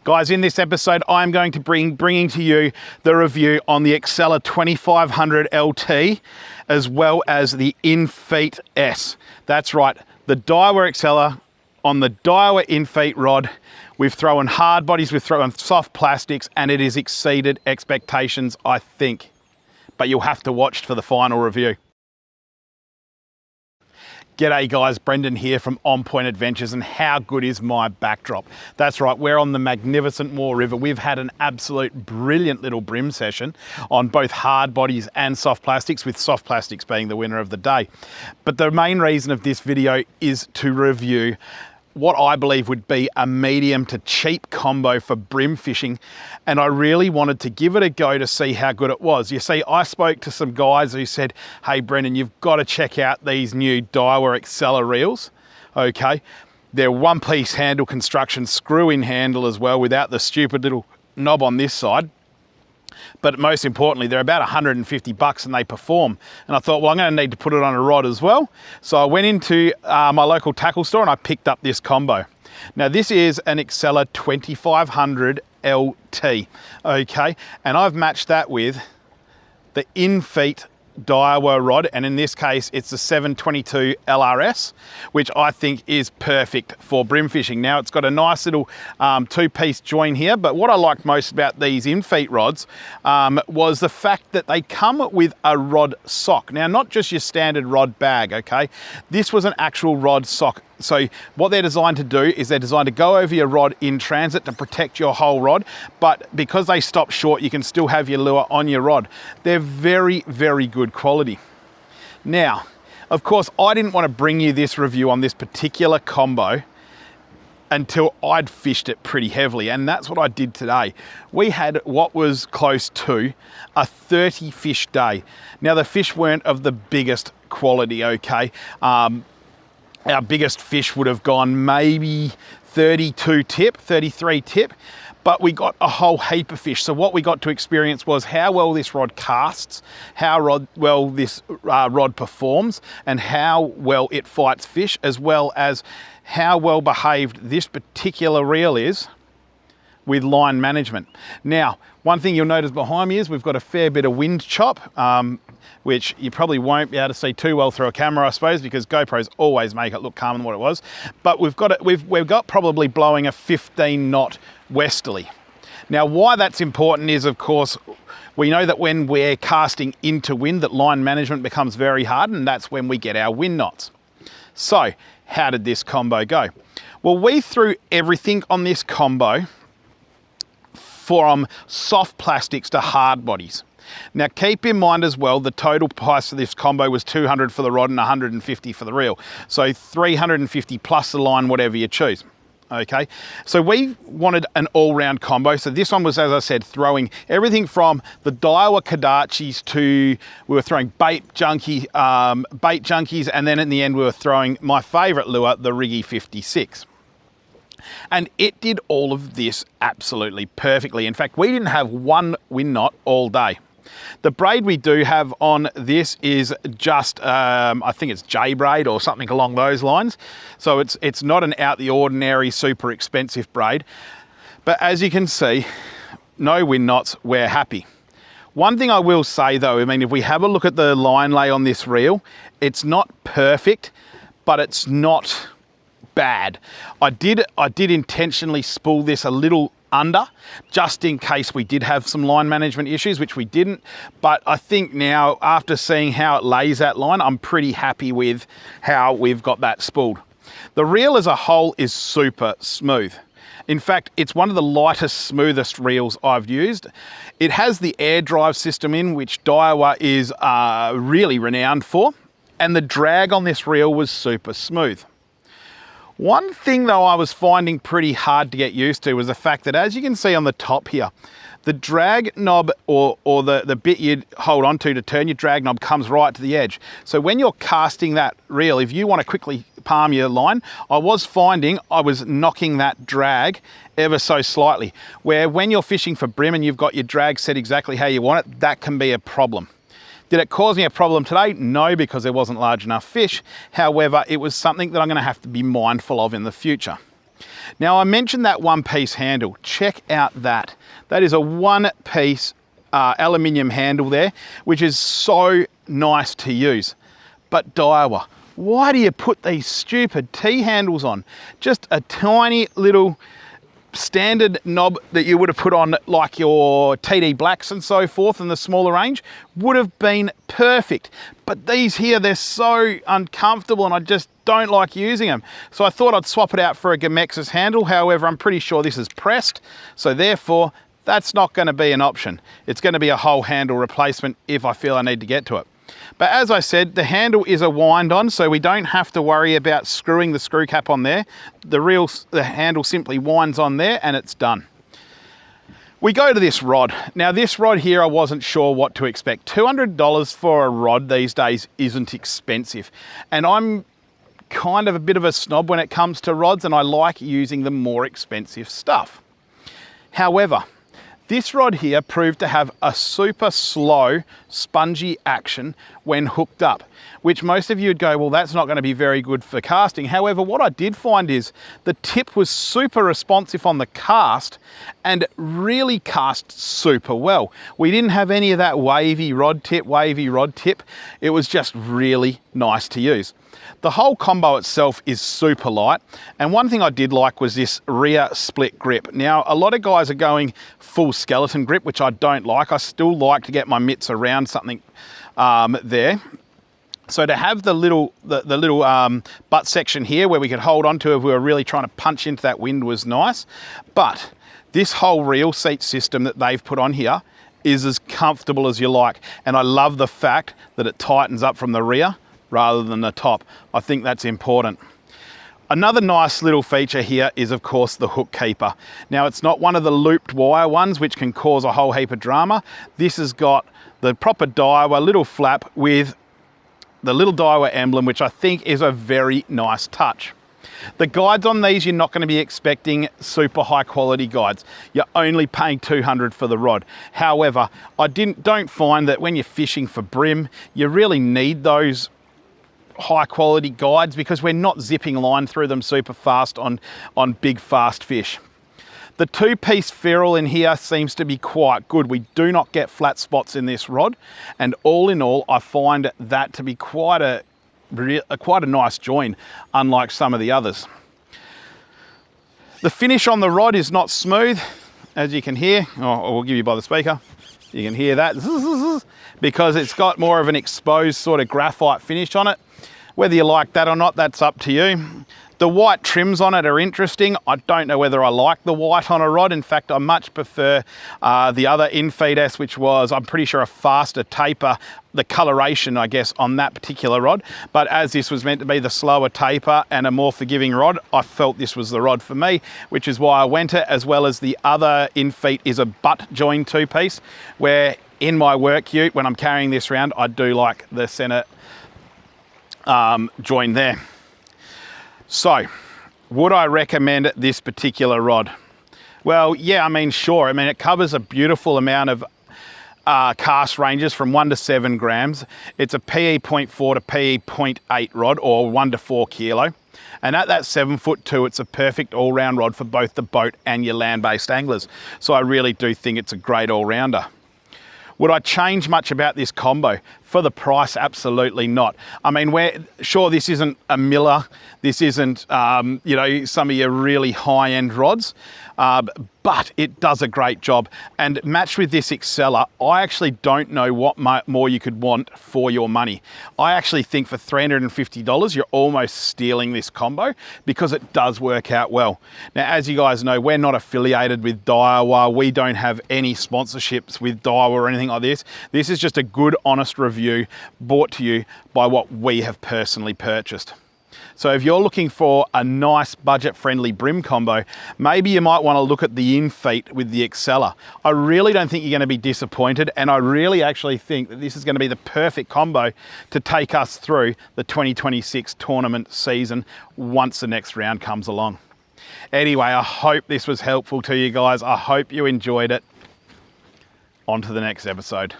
Guys, in this episode, I'm going to bringing to you the review on the Exceller 2500 LT, as well as the Infeet S. That's right, the Daiwa Exceller on the Daiwa Infeet rod. We've thrown hard bodies, we've thrown soft plastics, and it has exceeded expectations, I think. But you'll have to watch for the final review. G'day guys, Brendan here from On Point Adventures, and how good is my backdrop? That's right, we're on the magnificent Moore River. We've had an absolute brilliant little BREAM session on both hard bodies and soft plastics, with soft plastics being the winner of the day. But the main reason of this video is to review what I believe would be a medium to cheap combo for BREAM fishing, and I really wanted to give it a go to see how good it was. You see, I spoke to some guys who said, hey Brendan, you've got to check out these new Daiwa Exceller reels. Okay, they're one-piece handle construction, screw-in handle as well, without the stupid little knob on this side. But most importantly, they're about 150 bucks and they perform. And I thought, well, I'm going to need to put it on a rod as well. So I went into my local tackle store and I picked up this combo. Now this is an Exceller 2500 LT, okay? And I've matched that with the Infeet Daiwa rod, and in this case it's the 722 LRS, which I think is perfect for BREAM fishing. Now it's got a nice little two-piece join here, but what I liked most about these Infeet rods was the fact that they come with a rod sock. Now, not just your standard rod bag, okay? This was an actual rod sock. So what they're designed to do is they're designed to go over your rod in transit to protect your whole rod, but because they stop short, you can still have your lure on your rod. They're very, very good quality. Now, of course, I didn't want to bring you this review on this particular combo until I'd fished it pretty heavily, and that's what I did today. We had what was close to a 30 fish day. Now, the fish weren't of the biggest quality, okay? Our biggest fish would have gone maybe 32 tip, 33 tip, but we got a whole heap of fish. So what we got to experience was how well this rod casts, how well this rod performs, and how well it fights fish, as well as how well behaved this particular reel is with line management. Now, one thing you'll notice behind me is we've got a fair bit of wind chop, which you probably won't be able to see too well through a camera, I suppose, because GoPros always make it look calmer than what it was. But we've got probably blowing a 15 knot westerly. Now, why that's important is, of course, we know that when we're casting into wind, that line management becomes very hard, and that's when we get our wind knots. So, how did this combo go? Well, we threw everything on this combo from soft plastics to hard bodies. Now keep in mind as well, the total price of this combo was 200 for the rod and 150 for the reel. So 350 plus the line, whatever you choose. Okay, so we wanted an all-round combo. So this one was, as I said, throwing everything from the Daiwa Kadachis to, we were throwing bait junkies, and then in the end we were throwing my favorite lure, the Riggy 56. And it did all of this absolutely perfectly. In fact, we didn't have one wind knot all day. The braid we do have on this is just, I think it's J braid or something along those lines. So it's not an out the ordinary, super expensive braid. But as you can see, no wind knots, we're happy. One thing I will say though, I mean, if we have a look at the line lay on this reel, it's not perfect, but it's not bad. I did intentionally spool this a little under, just in case we did have some line management issues, which we didn't. But I think now, after seeing how it lays that line, I'm pretty happy with how we've got that spooled. The reel as a whole is super smooth. In fact, it's one of the lightest, smoothest reels I've used. It has the air drive system in, which Daiwa is really renowned for, and the drag on this reel was super smooth. One thing though I was finding pretty hard to get used to was the fact that, as you can see on the top here, the drag knob or the bit you'd hold onto to turn your drag knob comes right to the edge. So when you're casting that reel, if you want to quickly palm your line, I was finding I was knocking that drag ever so slightly, where when you're fishing for BREAM and you've got your drag set exactly how you want it, that can be a problem. Did it cause me a problem today? No, because there wasn't large enough fish. However, it was something that I'm going to have to be mindful of in the future. Now I mentioned that one-piece handle. Check out that. That is a one-piece aluminium handle there, which is so nice to use. But Daiwa, why do you put these stupid T-handles on? Just a tiny little standard knob that you would have put on like your TD Blacks and so forth in the smaller range would have been perfect. But these here, they're so uncomfortable and I just don't like using them. So I thought I'd swap it out for a Gamex's handle. However, I'm pretty sure this is pressed. So therefore, that's not going to be an option. It's going to be a whole handle replacement if I feel I need to get to it. But as I said, the handle is a wind on, so we don't have to worry about screwing the screw cap on there. The handle simply winds on there and it's done. We go to this rod. Now this rod here, I wasn't sure what to expect. $200 for a rod these days isn't expensive. And I'm kind of a bit of a snob when it comes to rods and I like using the more expensive stuff. However, this rod here proved to have a super slow, spongy action when hooked up, which most of you would go, well, that's not going to be very good for casting. However, what I did find is the tip was super responsive on the cast and really cast super well. We didn't have any of that wavy rod tip. It was just really nice to use. The whole combo itself is super light. And one thing I did like was this rear split grip. Now, a lot of guys are going full skeleton grip, which I don't like. I still like to get my mitts around something there. So to have the little butt section here where we could hold on to if we were really trying to punch into that wind was nice. But this whole reel seat system that they've put on here is as comfortable as you like. And I love the fact that it tightens up from the rear rather than the top. I think that's important. Another nice little feature here is of course the hook keeper. Now it's not one of the looped wire ones which can cause a whole heap of drama. This has got the proper Daiwa little flap with the little Daiwa emblem, which I think is a very nice touch. The guides on these, you're not going to be expecting super high quality guides. You're only paying $200 for the rod. However, I don't find that when you're fishing for bream, you really need those high quality guides because we're not zipping line through them super fast on big fast fish. The two-piece ferrule in here seems to be quite good. We do not get flat spots in this rod, and all in all I find that to be quite a nice join, unlike some of the others. The finish on the rod is not smooth, as you can hear. Oh, we'll give you by the speaker. You can hear that because it's got more of an exposed sort of graphite finish on it. Whether you like that or not, that's up to you. The white trims on it are interesting. I don't know whether I like the white on a rod. In fact, I much prefer the other Infeet S, which was, I'm pretty sure, a faster taper, the coloration, I guess, on that particular rod. But as this was meant to be the slower taper and a more forgiving rod, I felt this was the rod for me, which is why I went it, as well as the other Infeet is a butt join two-piece, where in my work ute, when I'm carrying this around, I do like the center join there. So, would I recommend this particular rod? Well, yeah, I mean, sure. I mean, it covers a beautiful amount of cast ranges from 1 to 7 grams. It's a PE 0.4 to PE 0.8 rod, or 1 to 4 kilo. And at that 7'2", it's a perfect all-round rod for both the boat and your land-based anglers. So I really do think it's a great all-rounder. Would I change much about this combo? For the price, absolutely not. I mean, sure, this isn't a Miller, this isn't, you know, some of your really high-end rods, but it does a great job. And matched with this Exceller, I actually don't know what more you could want for your money. I actually think for $350, you're almost stealing this combo because it does work out well. Now, as you guys know, we're not affiliated with Daiwa. We don't have any sponsorships with Daiwa or anything like this. This is just a good, honest review brought to you by what we have personally purchased. So if you're looking for a nice budget-friendly bream combo, maybe you might want to look at the Infeet with the Exceller. I really don't think you're going to be disappointed, and I really actually think that this is going to be the perfect combo to take us through the 2026 tournament season once the next round comes along. Anyway, I hope this was helpful to you guys. I hope you enjoyed it. On to the next episode.